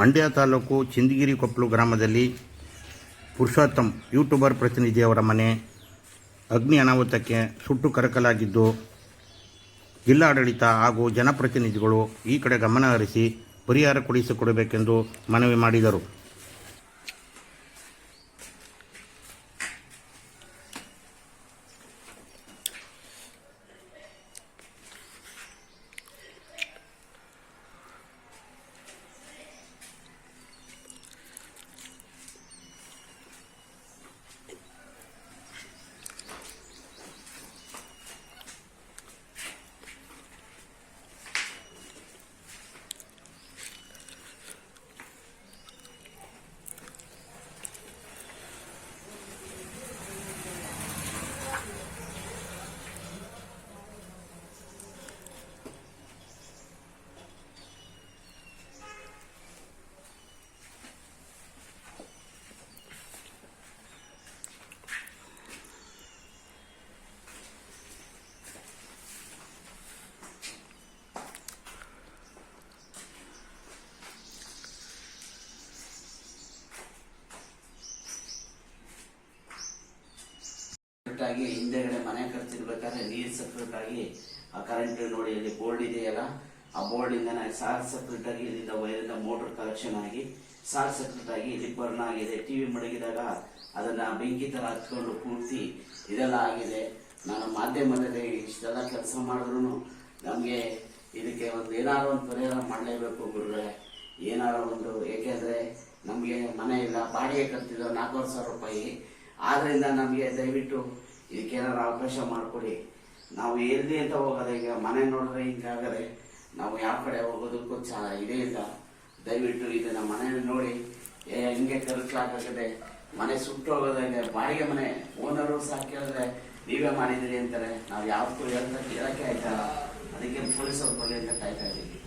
ಮಂಡ್ಯ ತಾಲೂಕು ಚಿಂದಗಿರಿ ಕೊಪ್ಪಲು ಗ್ರಾಮದಲ್ಲಿ ಪುರುಷೋತ್ತಮ್ ಯೂಟ್ಯೂಬರ್ ಪ್ರತಿನಿಧಿಯವರ ಮನೆ ಅಗ್ನಿ ಅನಾಹುತಕ್ಕೆ ಸುಟ್ಟು ಕರಕಲಾಗಿದ್ದು, ಜಿಲ್ಲಾಡಳಿತ ಹಾಗೂ ಜನಪ್ರತಿನಿಧಿಗಳು ಈ ಕಡೆ ಗಮನ ಹರಿಸಿ ಪರಿಹಾರ ಕೊಡಿಸಿಕೊಡಬೇಕೆಂದು ಮನವಿ ಮಾಡಿದರು. ಆಗಿ ಹಿಂದೆಗಡೆ ಮನೆ ಖರ್ಚಿರ್ಬೇಕಾದ್ರೆ ನೀರು ಸಪ್ರೇಟ್ ಆಗಿ ಆ ಕರೆಂಟ್ ನೋಡಿ ಇಲ್ಲಿ ಬೋರ್ಡ್ ಇದೆಯಲ್ಲ, ಆ ಬೋರ್ಡ್ ಇಂದ ಶಾರ್ಟ್ ಸಪ್ರೇಟ್ ಆಗಿ ಇಲ್ಲಿಂದ ವೈರಿಂದ ಮೋಟರ್ ಕಲೆಕ್ಷನ್ ಆಗಿ ಶಾರ್ಟ್ ಸಪ್ರೇಟ್ ಆಗಿ ಇಲ್ಲಿ ಬರ್ನ್ ಆಗಿದೆ. ಟಿವಿ ಮಡಗಿದಾಗ ಅದನ್ನ ಬೆಂಕಿ ತರ ಹತ್ಕೊಂಡು ಪೂರ್ತಿ ಇದೆಲ್ಲ ಆಗಿದೆ. ನಾನು ಮಾಧ್ಯಮದಲ್ಲಿ ಇಷ್ಟೆಲ್ಲ ಕೆಲಸ ಮಾಡಿದ್ರು ನಮ್ಗೆ ಇದಕ್ಕೆ ಏನಾದ್ರು ಒಂದು ಪರಿಹಾರ ಮಾಡಲೇಬೇಕು ಗುರುಗಳೇ, ಏನಾದ್ರು ಒಂದು. ಏಕೆಂದ್ರೆ ನಮ್ಗೆ ಮನೆ ಇಲ್ಲ, ಬಾಡಿಗೆ ಕಟ್ತಿದ್ದೋ 4,500 ರೂಪಾಯಿ. ಆದ್ರಿಂದ ನಮ್ಗೆ ದಯವಿಟ್ಟು ಇದಕ್ಕೇನಾದ್ರು ಅವಕಾಶ ಮಾಡಿಕೊಡಿ. ನಾವು ಎಲ್ಲಿ ಅಂತ ಹೋಗೋದು, ಈಗ ಮನೆ ನೋಡಿದ್ರೆ ಹಿಂಗಾಗದೆ ನಾವು ಯಾವ ಕಡೆ ಹೋಗೋದಕ್ಕೂ ಇದೇ ಇಲ್ಲ. ದಯವಿಟ್ಟು ಇದನ್ನ ಮನೆ ನೋಡಿ ಹಿಂಗೆ ಕರ್ಕಲಾಗದೆ ಮನೆ ಸುಟ್ಟು ಹೋಗೋದಾಗಿದೆ. ಬಾಡಿಗೆ ಮನೆ ಓನರು ಸಹ ಕೇಳಿದ್ರೆ ನೀವೇ ಮಾಡಿದಿರಿ ಅಂತಾರೆ. ನಾವು ಯಾವತ್ತೂ ಹೇಳಕ್ಕೆ ಆಯ್ತಲ್ಲ, ಅದಕ್ಕೆ ಪೊಲೀಸರು ಕೊಡಿ ಅಂತ ಕಾಯ್ತಾ ಇದ್ದೀವಿ.